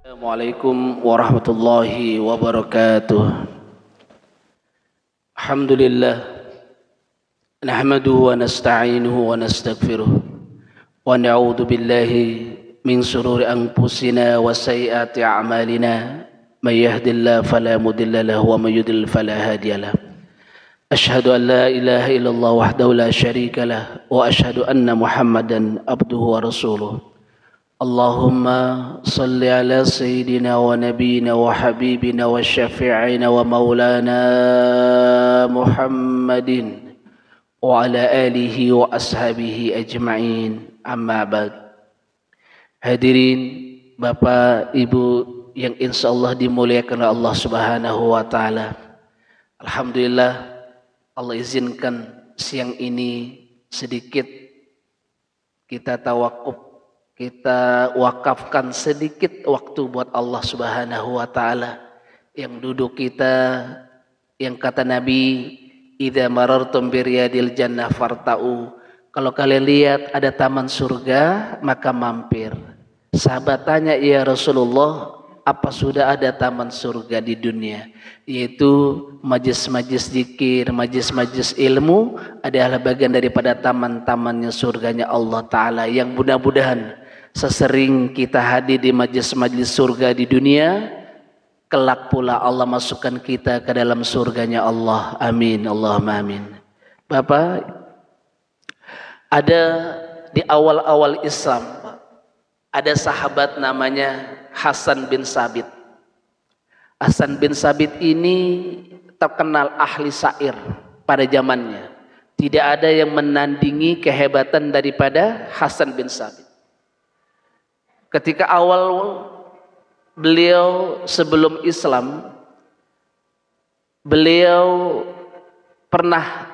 Assalamualaikum warahmatullahi wabarakatuh. Alhamdulillah, nahmaduhu wa nasta'inuhu wa nastaghfiruh wa na'udzu billahi min shururi anfusina wa sayyiati a'malina. May yahdihillahu fala mudilla lahu wa may yudlil fala hadiya lahu. Asyhadu an la ilaha illallah wahdahu la syarika lah wa asyhadu anna Muhammadan abduhu wa rasuluh. Allahumma salli ala sayyidina wa nabiyina wa habibina wa syafi'ina wa maulana Muhammadin wa ala alihi wa ashabihi ajma'in, amma ba'd. Hadirin Bapak Ibu yang insyaallah dimuliakan oleh Allah Subhanahu wa taala. Alhamdulillah, Allah izinkan siang ini sedikit kita tawakuf, kita wakafkan sedikit waktu buat Allah Subhanahu wa taala. Yang duduk kita, yang kata Nabi, idza marartum biriyadil jannah farta'u. Kalau kalian lihat ada taman surga, maka mampir. Sahabat tanya, ya Rasulullah, apa sudah ada taman surga di dunia? Yaitu majlis-majlis zikir, majlis-majlis ilmu adalah bagian daripada taman-tamannya surganya Allah Ta'ala, yang mudah-mudahan sesering kita hadir di majlis-majlis surga di dunia, kelak pula Allah masukkan kita ke dalam surganya Allah. Amin, Allahumma amin. Bapak, ada di awal-awal Islam, ada sahabat namanya Hasan bin Sabit. Hasan bin Sabit ini terkenal ahli syair pada zamannya. Tidak ada yang menandingi kehebatan daripada Hasan bin Sabit. Ketika awal beliau sebelum Islam, beliau pernah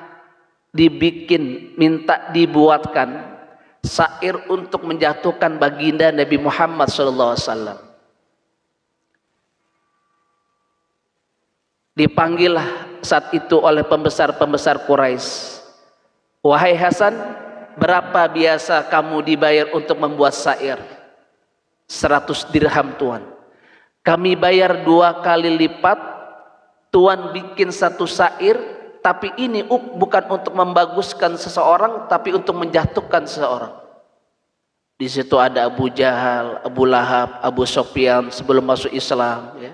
minta dibuatkan syair untuk menjatuhkan baginda Nabi Muhammad SAW. Dipanggillah saat itu oleh pembesar-pembesar Quraisy. Wahai Hasan, berapa biasa kamu dibayar untuk membuat syair? 100 dirham Tuan. Kami bayar 2 kali lipat. Tuan bikin satu syair, tapi ini bukan untuk membaguskan seseorang, tapi untuk menjatuhkan seseorang. Di situ ada Abu Jahal, Abu Lahab, Abu Sufyan sebelum masuk Islam. Ya.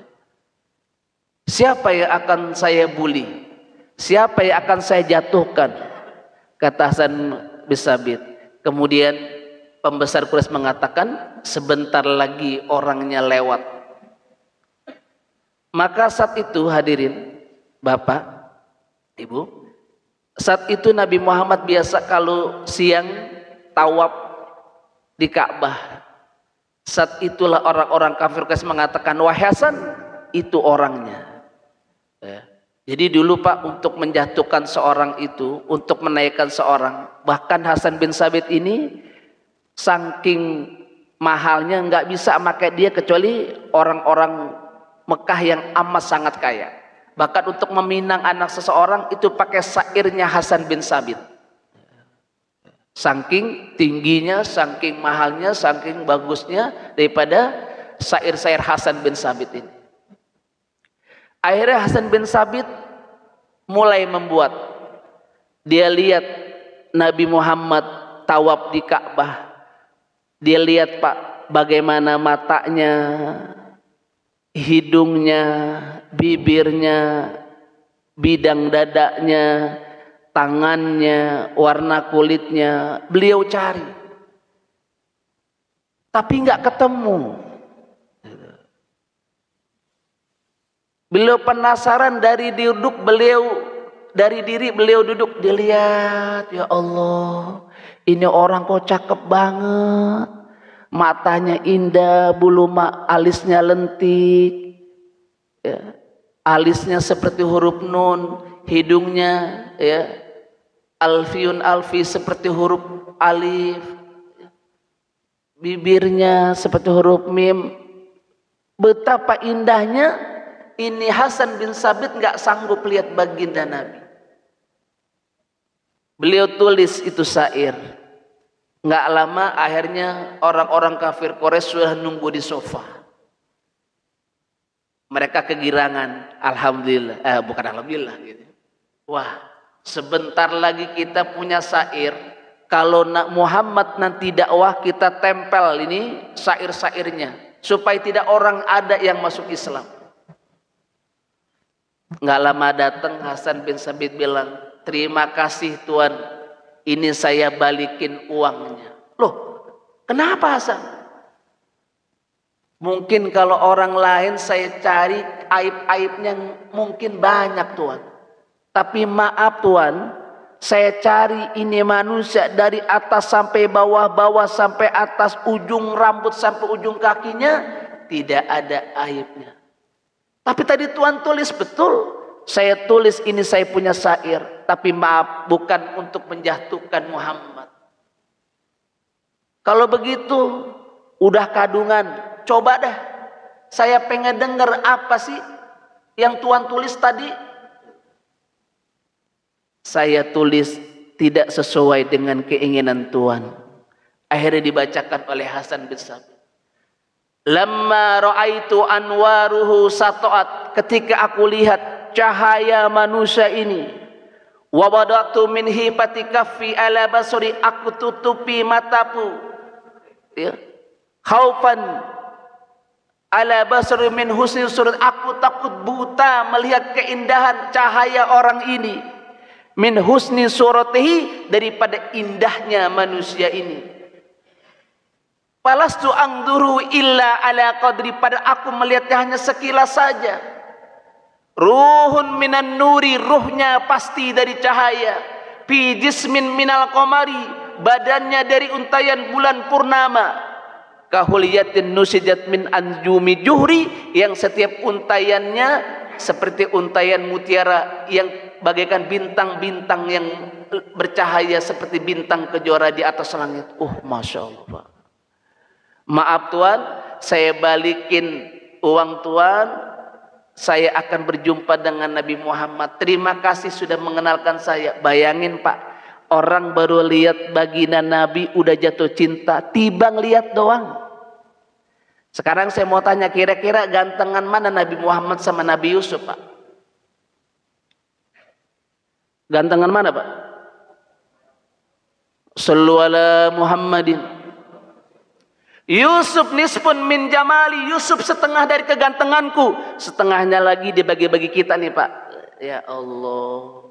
Siapa yang akan saya bully? Siapa yang akan saya jatuhkan? Kata Hasan bin Sabit. Kemudian pembesar Quraisy mengatakan, sebentar lagi orangnya lewat. Maka saat itu hadirin Bapak, Ibu, saat itu Nabi Muhammad biasa kalau siang tawaf di Ka'bah. Saat itulah orang-orang kafir Quraisy mengatakan, wahai Hasan, itu orangnya. Ya. Jadi dulu Pak, untuk menjatuhkan seorang itu, untuk menaikkan seorang, bahkan Hasan bin Sabit ini saking mahalnya nggak bisa pakai dia kecuali orang-orang Mekah yang amat sangat kaya. Bahkan untuk meminang anak seseorang itu pakai syairnya Hasan bin Sabit. Saking tingginya, saking mahalnya, saking bagusnya daripada syair-syair Hasan bin Sabit ini. Akhirnya Hasan bin Sabit mulai membuat. Dia lihat Nabi Muhammad tawaf di Ka'bah. Dia lihat Pak, bagaimana matanya, hidungnya, bibirnya, bidang dadanya, tangannya, warna kulitnya. Beliau cari, tapi nggak ketemu. Beliau penasaran dari diri beliau duduk, dilihat, ya Allah, ini orang kok cakep banget, matanya indah, bulu alisnya lentik, ya. Alisnya seperti huruf nun, hidungnya ya alfiun alfi seperti huruf alif, bibirnya seperti huruf mim. Betapa indahnya. Ini Hasan bin Sabit nggak sanggup lihat baginda Nabi. Beliau tulis itu syair. Nggak lama akhirnya orang-orang kafir Quraisy sudah nunggu di sofa. Mereka kegirangan, alhamdulillah, bukan alhamdulillah gitu. Wah, sebentar lagi kita punya syair. Kalau Muhammad nanti dakwah, kita tempel ini syair-syairnya supaya tidak orang ada yang masuk Islam. Nggak lama datang Hasan bin Sabit bilang, terima kasih Tuan, ini saya balikin uangnya. Loh, kenapa Hasan? Mungkin kalau orang lain saya cari aib-aibnya mungkin banyak Tuan. Tapi maaf Tuan, saya cari ini manusia dari atas sampai bawah, bawah sampai atas, ujung rambut sampai ujung kakinya, tidak ada aibnya. Tapi tadi Tuhan tulis, betul. Saya tulis ini saya punya syair. Tapi maaf, bukan untuk menjatuhkan Muhammad. Kalau begitu, udah kadungan. Coba dah. Saya pengen dengar apa sih yang Tuhan tulis tadi. Saya tulis tidak sesuai dengan keinginan Tuhan. Akhirnya dibacakan oleh Hasan bin Sabit. Lamma ra'aitu anwaruhu sata'at, ketika aku lihat cahaya manusia ini, wa wada'tu min hifati kaffi ala basri, aku tutupi mataku ya, khaufan ala basri min husni surat, aku takut buta melihat keindahan cahaya orang ini, min husni suratihi, daripada indahnya manusia ini. Falastu angduru illa ala qadri, pada aku melihatnya hanya sekilas saja. Ruhun minan nuri, ruhnya pasti dari cahaya. Fi jismin minal qamari, badannya dari untayan bulan purnama. Kahuliyatin nusijat min anjumi juhri, yang setiap untayannya seperti untayan mutiara yang bagaikan bintang-bintang yang bercahaya seperti bintang kejora di atas langit. Masya Allah. Maaf Tuan, saya balikin uang Tuan, saya akan berjumpa dengan Nabi Muhammad. Terima kasih sudah mengenalkan saya. Bayangin Pak, orang baru lihat baginda Nabi udah jatuh cinta, tiba ngeliat doang. Sekarang saya mau tanya, kira-kira gantengan mana Nabi Muhammad sama Nabi Yusuf Pak? Gantengan mana Pak? Sallu ala Muhammadin. Yusuf nisfun min jamali, Yusuf setengah dari kegantenganku, setengahnya lagi dibagi-bagi kita nih Pak. Ya Allah.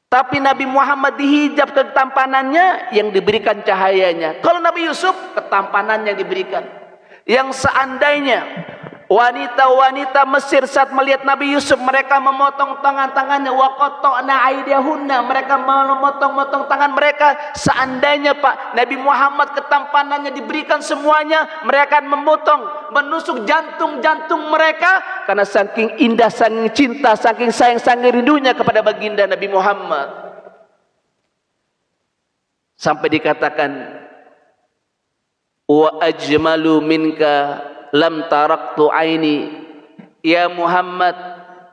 Tapi Nabi Muhammad dihijab ketampanannya, yang diberikan cahayanya. Kalau Nabi Yusuf ketampanannya diberikan. Yang seandainya wanita-wanita Mesir saat melihat Nabi Yusuf, mereka memotong tangan-tangannya, wa qatta'na aydiyahunna, mereka memotong-motong tangan mereka. Seandainya Pak Nabi Muhammad ketampanannya diberikan semuanya, mereka akan memotong, menusuk jantung-jantung mereka, karena saking indah, saking cinta, saking sayang, saking rindunya kepada baginda Nabi Muhammad. Sampai dikatakan, wa ajmalu minka lam taraktu aini, ya Muhammad,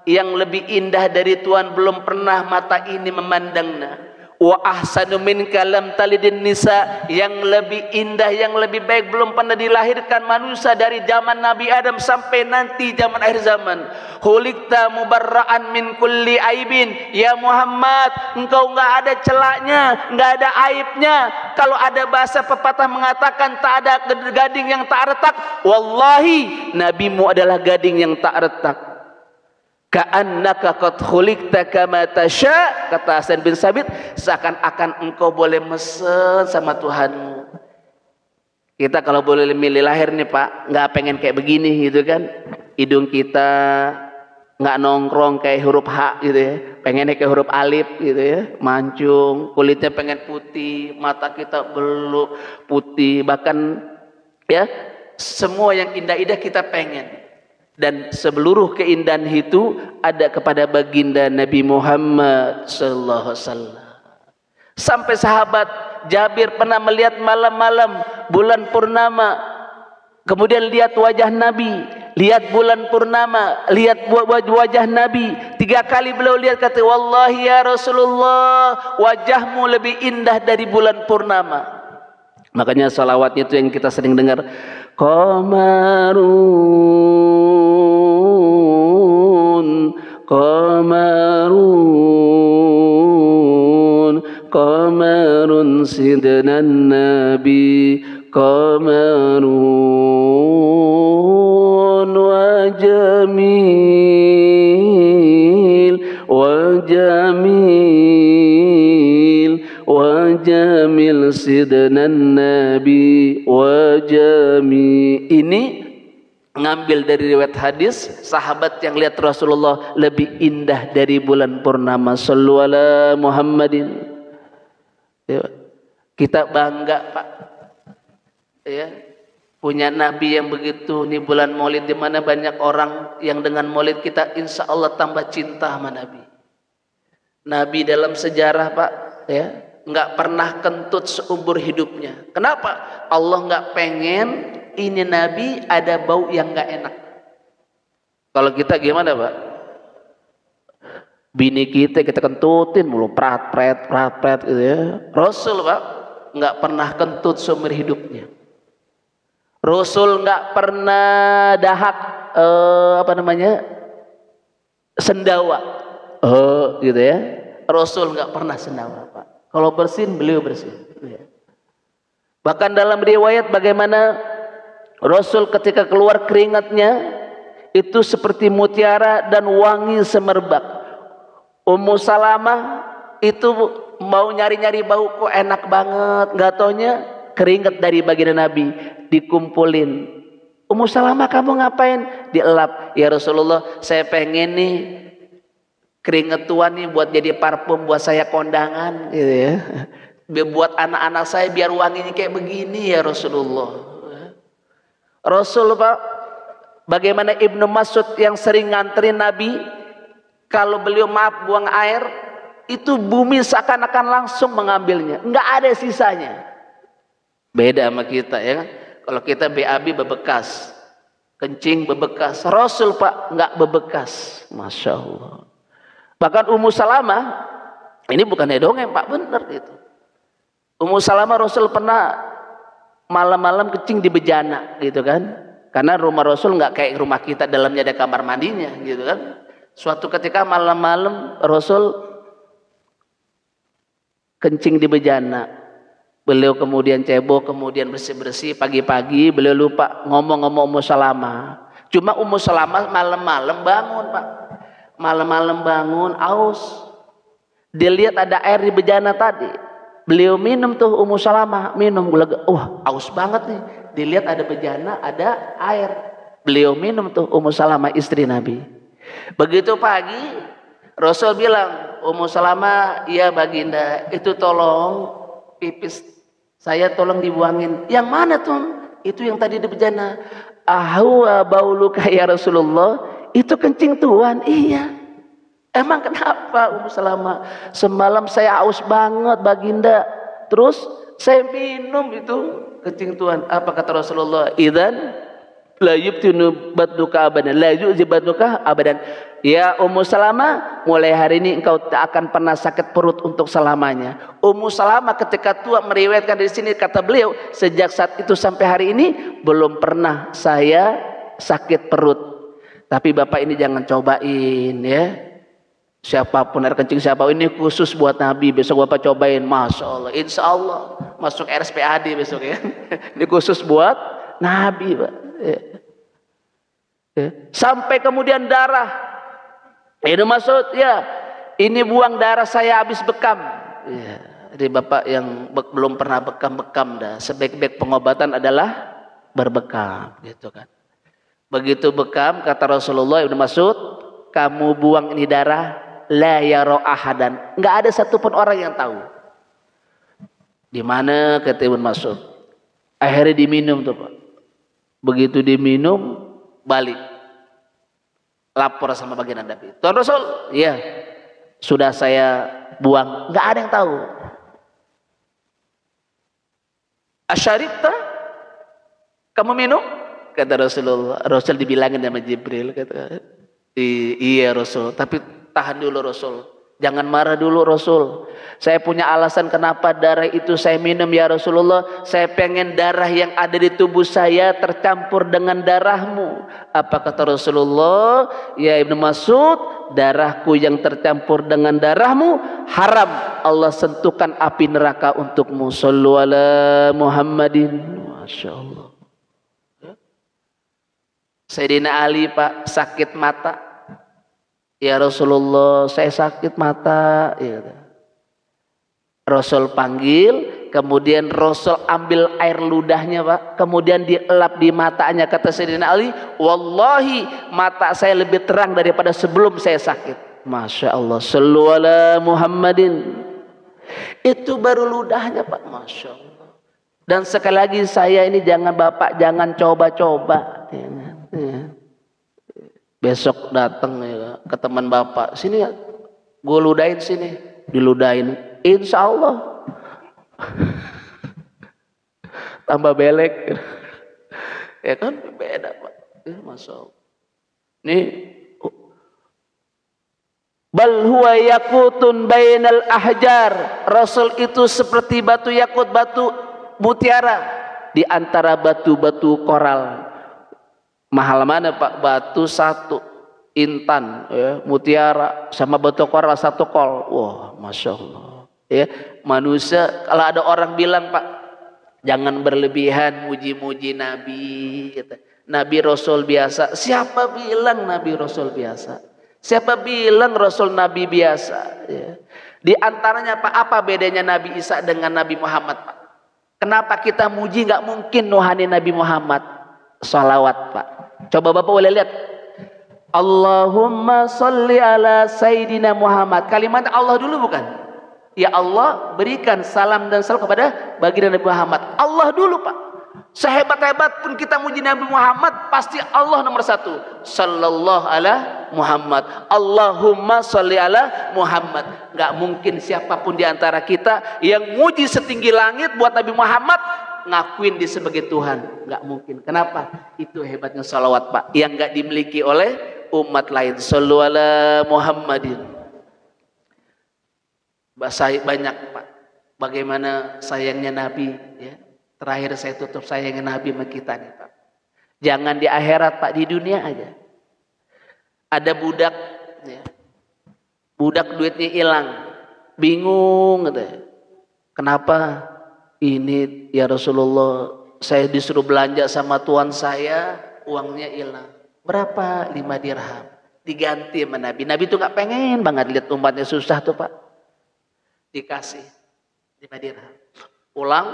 yang lebih indah dari Tuhan belum pernah mata ini memandangnya. Wa ahsanu minka lam talidin nisa, yang lebih indah, yang lebih baik belum pernah dilahirkan manusia dari zaman Nabi Adam sampai nanti zaman akhir zaman. Khuliqta mubarra'an min kulli aibin, ya Muhammad, engkau enggak ada celaknya, enggak ada aibnya. Kalau ada bahasa pepatah mengatakan tak ada gading yang tak retak, wallahi nabimu adalah gading yang tak retak. Ka'annaka qad khuliqta kama tasya, kata Hasan bin Sabit, seakan-akan engkau boleh mesen sama Tuhanmu. Kita kalau boleh milih lahir nih Pak, nggak pengen kayak begini gitu kan. Hidung kita nggak nongkrong kayak huruf H gitu ya, pengennya kayak huruf alif gitu ya, mancung, kulitnya pengen putih, mata kita beluk putih, bahkan ya semua yang indah-indah kita pengen. Dan seluruh keindahan itu ada kepada baginda Nabi Muhammad sallallahu alaihi wasallam. Sampai sahabat Jabir pernah melihat malam-malam bulan purnama, kemudian lihat wajah Nabi, lihat bulan purnama, lihat wajah Nabi. 3 kali beliau lihat, kata, wallahi ya Rasulullah, wajahmu lebih indah dari bulan purnama. Makanya salawatnya itu yang kita sering dengar, qamarun qamarun qamarun sidnan nabi qamarun wa jamil wa jamil sidnan nabi wa jamil. Ini ngambil dari riwayat hadis sahabat yang lihat Rasulullah lebih indah dari bulan purnama. Shallu ala Muhammadin. Ya. Kita bangga, Pak, ya, punya Nabi yang begitu. Ini bulan Maulid di mana banyak orang yang dengan Maulid kita insya Allah tambah cinta sama Nabi. Nabi dalam sejarah, Pak, ya, nggak pernah kentut seumur hidupnya. Kenapa? Allah nggak pengen ini Nabi ada bau yang nggak enak. Kalau kita gimana, Pak? Bini kita kentutin mulu, prat gitu ya. Rasul, Pak, nggak pernah kentut seumur hidupnya. Rasul nggak pernah dahak sendawa, gitu ya. Rasul nggak pernah sendawa, Pak. Kalau bersin, beliau bersin. Bahkan dalam riwayat bagaimana Rasul ketika keluar keringatnya itu seperti mutiara dan wangi semerbak. Ummu Salamah itu mau nyari-nyari bau, kok enak banget, nggak taunya keringat dari baginda Nabi dikumpulin. Ummu Salamah, kamu ngapain? Dielap. Ya Rasulullah, saya pengen nih keringat Tuhan nih buat jadi parfum buat saya kondangan, gitu ya. Buat anak-anak saya biar wanginya kayak begini ya Rasulullah. Rasul, Pak, bagaimana Ibnu Mas'ud yang sering nganterin Nabi, kalau beliau maaf buang air, itu bumi seakan-akan langsung mengambilnya, nggak ada sisanya. Beda sama kita, ya kan? Kalau kita BAB bebekas, kencing bebekas. Rasul, Pak, nggak bebekas. Masya Allah. Bahkan Ummu Salamah, ini bukan dongeng, Pak, bener itu. Ummu Salamah, Rasul pernah malam-malam kencing di bejana, gitu kan? Karena rumah Rasul nggak kayak rumah kita, dalamnya ada kamar mandinya, gitu kan? Suatu ketika malam-malam Rasul kencing di bejana. Beliau kemudian cebok, kemudian bersih-bersih. Pagi-pagi beliau lupa ngomong-ngomong Ummu Salamah. Cuma Ummu Salamah malam-malam bangun, Pak. Malam-malam bangun, aus. Dia lihat ada air di bejana tadi. Beliau minum tuh, Ummu Salamah minum. Wah, aus banget nih. Dilihat ada bejana, ada air. Beliau minum tuh, Ummu Salamah, istri Nabi. Begitu pagi Rasul bilang, Ummu Salamah, iya baginda, itu tolong pipis saya tolong dibuangin. Yang mana tuh? Itu yang tadi di bejana. Ahwa bauluka ya Rasulullah, itu kencing Tuhan. Iya. Emang kenapa Ummu Salamah? Semalam saya haus banget baginda, terus saya minum itu kencing Tuhan. Apa kata Rasulullah? Idzan la yubtinu batnuka abadan, la yu'zi batnuka abadan. Ya Ummu Salamah, mulai hari ini engkau tak akan pernah sakit perut untuk selamanya. Ummu Salamah ketika tua meriwayatkan di sini, kata beliau, sejak saat itu sampai hari ini belum pernah saya sakit perut. Tapi Bapak ini jangan cobain, ya. Siapapun air kencing siapa, ini khusus buat Nabi. Besok Bapak cobain, Masya Allah, Insya Allah masuk RSPAD besok, ya. Ini khusus buat Nabi, Pak. Ya. Ya. Sampai kemudian darah. Ini maksud, ya, ini buang darah saya habis bekam. Ya. Jadi Bapak yang belum pernah bekam dah. Sebaik-baik pengobatan adalah berbekam, gitu kan. Begitu bekam, kata Rasulullah Ibnu Mas'ud, kamu buang ini darah, la yara ahadan, nggak ada satupun orang yang tahu. Di mana, kata Ibnu Mas'ud. Akhirnya diminum tuh, Pak. Begitu diminum, balik. Lapor sama baginda Nabi. Tuan Rasul, iya, sudah saya buang, nggak ada yang tahu. Asyaribta, kamu minum? Kata Rasulullah. Rasul dibilangin sama Jibril. Kata, iya Rasul. Tapi tahan dulu Rasul. Jangan marah dulu Rasul. Saya punya alasan kenapa darah itu saya minum ya Rasulullah. Saya pengen darah yang ada di tubuh saya tercampur dengan darahmu. Apa kata Rasulullah? Ya Ibnu Mas'ud, darahku yang tercampur dengan darahmu haram. Allah sentuhkan api neraka untukmu. Shallu ala Muhammadin. Masya Allah. Sayyidina Ali Pak sakit mata. Ya Rasulullah, saya sakit mata. Ya. Rasul panggil, kemudian Rasul ambil air ludahnya Pak, kemudian dielap di matanya. Kata Sayyidina Ali, wallahi mata saya lebih terang daripada sebelum saya sakit. Masya Allah. Shallu ala Muhammadin. Itu baru ludahnya Pak. Masya Allah. Dan sekali lagi saya ini jangan Bapak jangan coba-coba. Ya. Besok datang ya, ke teman Bapak, sini ya, gue ludahin sini, diludahin, insya Allah tambah belek, ya kan beda Pak, ya, Masya Allah. Ini bal huwa yakutun bainal ahjar, Rasul itu seperti batu yakut, batu mutiara di antara batu-batu koral. Mahal mana Pak? Batu satu, intan, ya, mutiara, sama batu koral satu kol. Wah, Masya Allah. Ya, manusia, kalau ada orang bilang Pak, jangan berlebihan muji-muji Nabi. Gitu. Nabi Rasul biasa. Siapa bilang Nabi Rasul biasa? Siapa bilang Rasul Nabi biasa? Ya. Di antaranya Pak, apa bedanya Nabi Isa dengan Nabi Muhammad Pak? Kenapa kita muji nggak mungkin nuhani Nabi Muhammad? Salawat Pak. Coba Bapak boleh lihat. Allahumma salli ala Sayyidina Muhammad. Kalimat Allah dulu bukan? Ya Allah berikan salam dan salam kepada baginda Nabi Muhammad. Allah dulu Pak. Sehebat-hebat pun kita muji Nabi Muhammad, pasti Allah nomor satu. Sallallahu ala Muhammad. Allahumma salli ala Muhammad. Gak mungkin siapapun di antara kita yang muji setinggi langit buat Nabi Muhammad ngakuin dia sebagai Tuhan, nggak mungkin. Kenapa? Itu hebatnya salawat Pak, yang nggak dimiliki oleh umat lain. Shallu ala Muhammadin. Banyak Pak, bagaimana sayangnya Nabi. Ya. Terakhir saya tutup sayangnya Nabi sama kita nih Pak. Jangan di akhirat Pak, di dunia aja. Ada budak, ya. Budak duitnya hilang, bingung, gitu. Kenapa? Ini ya Rasulullah, saya disuruh belanja sama tuan saya, uangnya hilang. Berapa? 5 dirham. Diganti sama Nabi. Nabi tuh gak pengen banget lihat umatnya susah tuh Pak. Dikasih 5 dirham. Pulang,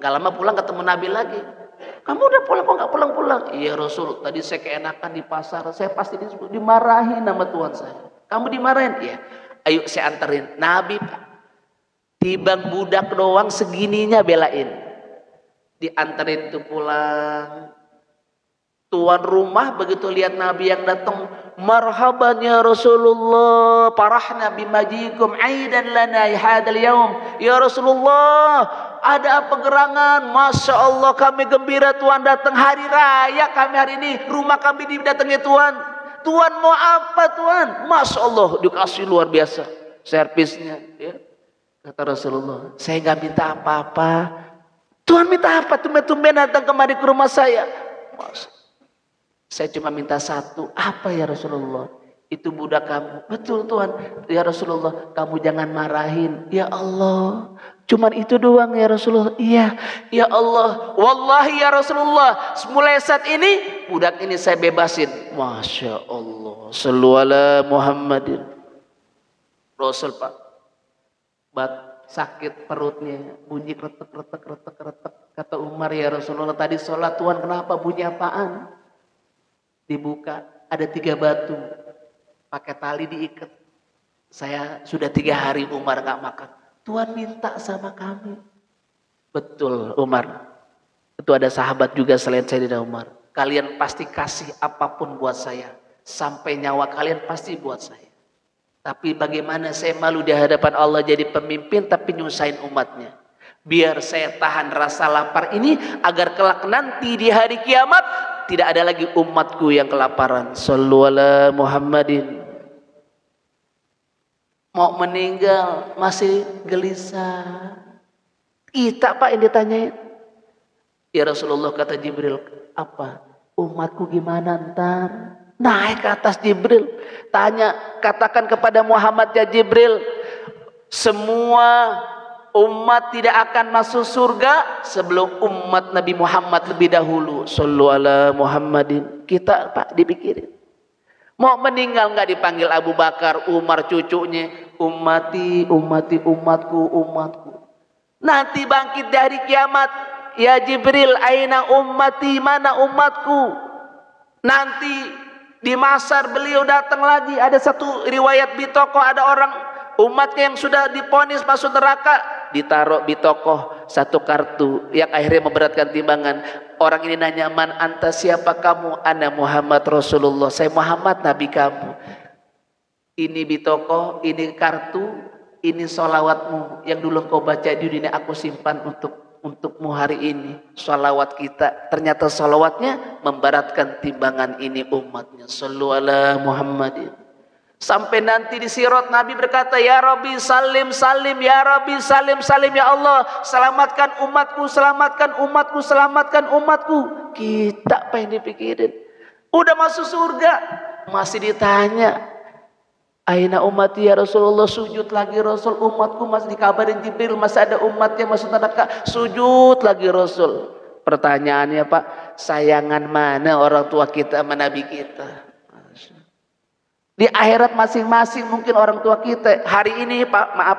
gak lama pulang ketemu Nabi lagi. Kamu udah pulang kok gak pulang-pulang? Iya Rasul, tadi saya keenakan di pasar, saya pasti dimarahin sama tuan saya. Kamu dimarahin? Iya. Ayo saya anterin. Nabi Pak. Tibang budak doang segininya belain. Diantarin tuh pulang. Tuan rumah begitu lihat Nabi yang datang, marhaban ya Rasulullah, parahna bimajikum aidan lana hadal yaum. Ya Rasulullah, ada apa gerangan? Masya Allah kami gembira Tuhan datang hari raya kami hari ini. Rumah kami didatangi Tuhan. Tuhan mau apa Tuhan? Masya Allah dikasih luar biasa servisnya. Ya. Kata Rasulullah, saya nggak minta apa-apa. Tuhan minta apa? Tumben-tumben datang kemari ke rumah saya. Saya cuma minta satu. Apa ya Rasulullah? Itu budak kamu. Betul Tuhan. Ya Rasulullah, kamu jangan marahin. Ya Allah, cuman itu doang ya Rasulullah. Iya. Ya Allah, wallahi ya Rasulullah, mulai saat ini budak ini saya bebasin. Masya Allah. Shallu ala Muhammadin. Rasul Pak. Sakit perutnya, bunyi kretek. Kata Umar, ya Rasulullah tadi sholat Tuhan kenapa bunyi apaan? Dibuka, ada 3 batu, pakai tali diikat. Saya sudah 3 hari Umar gak makan. Tuhan minta sama kami. Betul Umar. Itu ada sahabat juga selain Sayyidina Umar. Kalian pasti kasih apapun buat saya. Sampai nyawa kalian pasti buat saya. Tapi bagaimana saya malu di hadapan Allah jadi pemimpin tapi nyusahin umatnya. Biar saya tahan rasa lapar ini agar kelak nanti di hari kiamat tidak ada lagi umatku yang kelaparan. Shallu ala Muhammadin. Mau meninggal masih gelisah. Kita Pak yang ditanyain. Ya Rasulullah, kata Jibril, apa? Umatku gimana ntar? Naik ke atas Jibril. Tanya, katakan kepada Muhammad ya Jibril, semua umat tidak akan masuk surga sebelum umat Nabi Muhammad lebih dahulu. Shallu ala Muhammadin. Kita Pak dipikirin. Mau meninggal nggak dipanggil Abu Bakar, Umar cucunya, ummati, ummati, umatku, umatku. Nanti bangkit dari kiamat, ya Jibril, aina ummati, mana umatku? Nanti di mahsyar beliau datang lagi. Ada satu riwayat bitokoh, ada orang umatnya yang sudah diponis masuk neraka, ditaruh bitokoh satu kartu yang akhirnya memberatkan timbangan. Orang ini nanya, man anta, siapa kamu? Ana Muhammad Rasulullah, saya Muhammad nabi kamu. Ini bitokoh, ini kartu, ini sholawatmu yang dulu kau baca di dunia, aku simpan untukmu hari ini. Sholawat kita, ternyata sholawatnya memberatkan timbangan ini umatnya. Shallu ala Muhammadin. Sampai nanti di sirat Nabi berkata, ya Rabbi salim salim, ya Rabbi salim salim, ya Allah selamatkan umatku, selamatkan umatku, selamatkan umatku. Kita apa yang dipikirin? Udah masuk surga masih ditanya, aina umati ya Rasulullah, sujud lagi Rasul, umatku masih dikabarin Jibril masih ada umatnya masuk neraka, sujud lagi Rasul. Pertanyaannya Pak, sayangan mana orang tua kita sama Nabi kita? Di akhirat masing-masing mungkin orang tua kita. Hari ini Pak, maaf,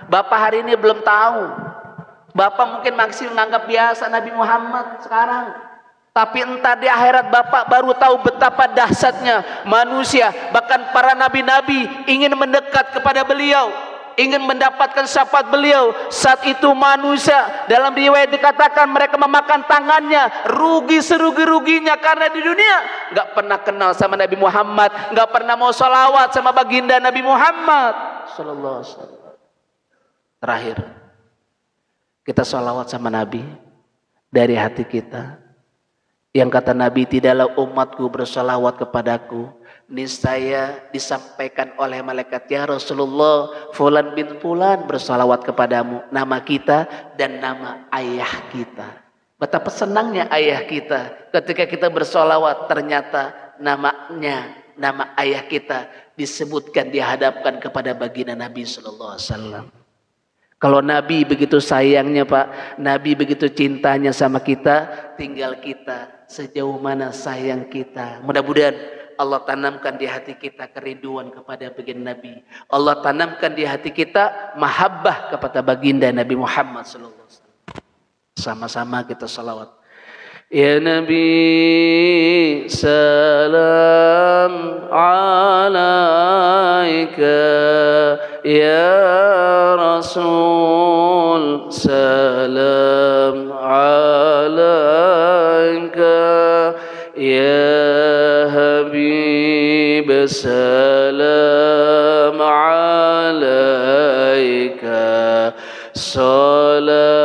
Bapak hari ini belum tahu. Bapak mungkin masih menganggap biasa Nabi Muhammad sekarang. Tapi entar di akhirat Bapak baru tahu betapa dahsyatnya manusia. Bahkan para nabi-nabi ingin mendekat kepada beliau, ingin mendapatkan syafaat beliau. Saat itu manusia, dalam riwayat dikatakan mereka memakan tangannya, rugi serugi-ruginya karena di dunia nggak pernah kenal sama Nabi Muhammad, nggak pernah mau sholawat sama baginda Nabi Muhammad Sallallahu Alaihi Wasallam. Terakhir, kita sholawat sama Nabi dari hati kita. Yang kata Nabi, tidaklah umatku bersolawat kepadaku, niscaya disampaikan oleh malaikat, ya Rasulullah, fulan bin fulan bersolawat kepadamu, nama kita dan nama ayah kita. Betapa senangnya ayah kita ketika kita bersolawat, ternyata namanya, nama ayah kita disebutkan, dihadapkan kepada baginda Nabi Sallallahu Alaihi Wasallam. Kalau Nabi begitu sayangnya Pak, Nabi begitu cintanya sama kita, tinggal kita sejauh mana sayang kita. Mudah-mudahan Allah tanamkan di hati kita kerinduan kepada baginda Nabi. Allah tanamkan di hati kita mahabbah kepada baginda Nabi Muhammad sallallahu alaihi wasallam. Sama-sama kita salawat. Ya Nabi salam alaika, ya Rasul salam alaika, ya Habib salam alaika, salawatullah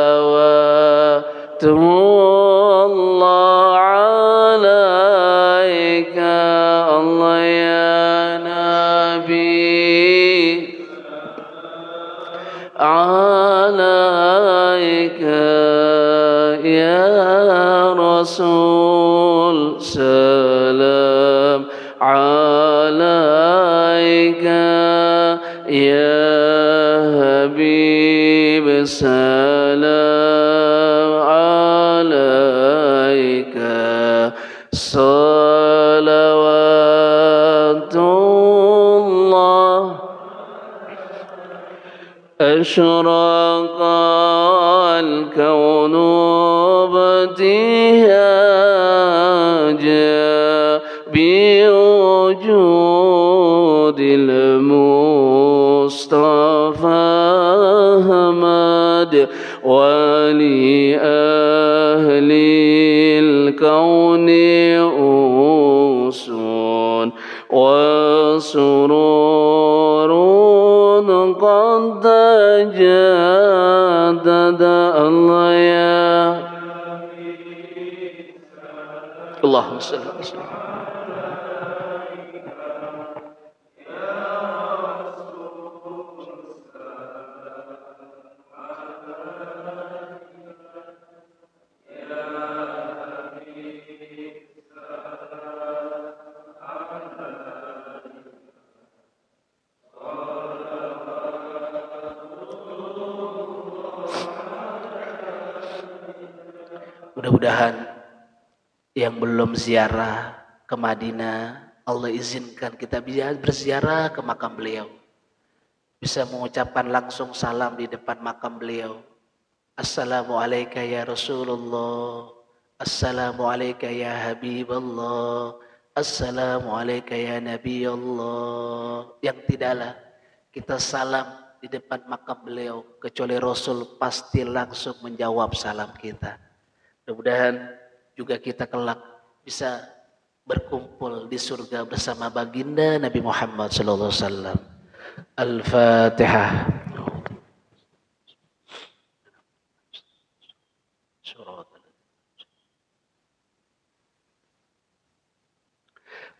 alaika, Allah ya Nabi alaika, ya Rasul salam alaika, ya Habib salam alaika, salawatullah. أشرق الكون بابتهاجا بوجود المصطفى أحمد، ولأهل الكون أنس وسرور قد تجدد. الله يا Allahumma shalli ala sayyidina. Mudah-mudahan yang belum ziarah ke Madinah, Allah izinkan kita bisa berziarah ke makam beliau. Bisa mengucapkan langsung salam di depan makam beliau. Assalamualaikum ya Rasulullah. Assalamualaikum ya Habiballah. Assalamualaikum ya Nabi Allah. Yang tidaklah kita salam di depan makam beliau, kecuali Rasul pasti langsung menjawab salam kita. Mudah-mudahan juga kita kelak bisa berkumpul di surga bersama baginda Nabi Muhammad sallallahu alaihi wasallam. Al-Fatihah.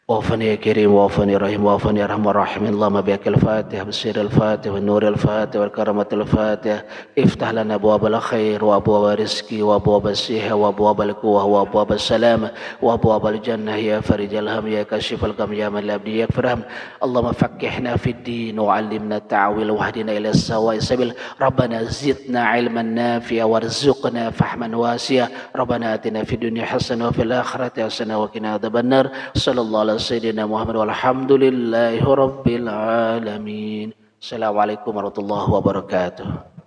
وافني يا كريم وافني يا رحيم وافني يا ارحم الراحمين اللهم بك الفاتحه بالسر الفاتح والنور الفاتح والكرامه الفاتحه افتح لنا ابواب الخير وابواب الرزق وابواب الصحه وابواب القوه وابواب السلامه وابواب الجنه يا فرج الهم يا كاشف الغم يا من لا يبدي يكفرهم اللهم فقهنا في الدين وعلمنا التعويل واهدنا الى السواء السبيل ربنا زدنا علما نافعا وارزقنا فهما واسعا ربنا اتنا في الدنيا حسنه وفي الاخره حسنه وقنا عذاب النار صلى الله عليه Sayyidina Muhammad walhamdulillahi rabbil alamin. Assalamualaikum warahmatullahi wabarakatuh.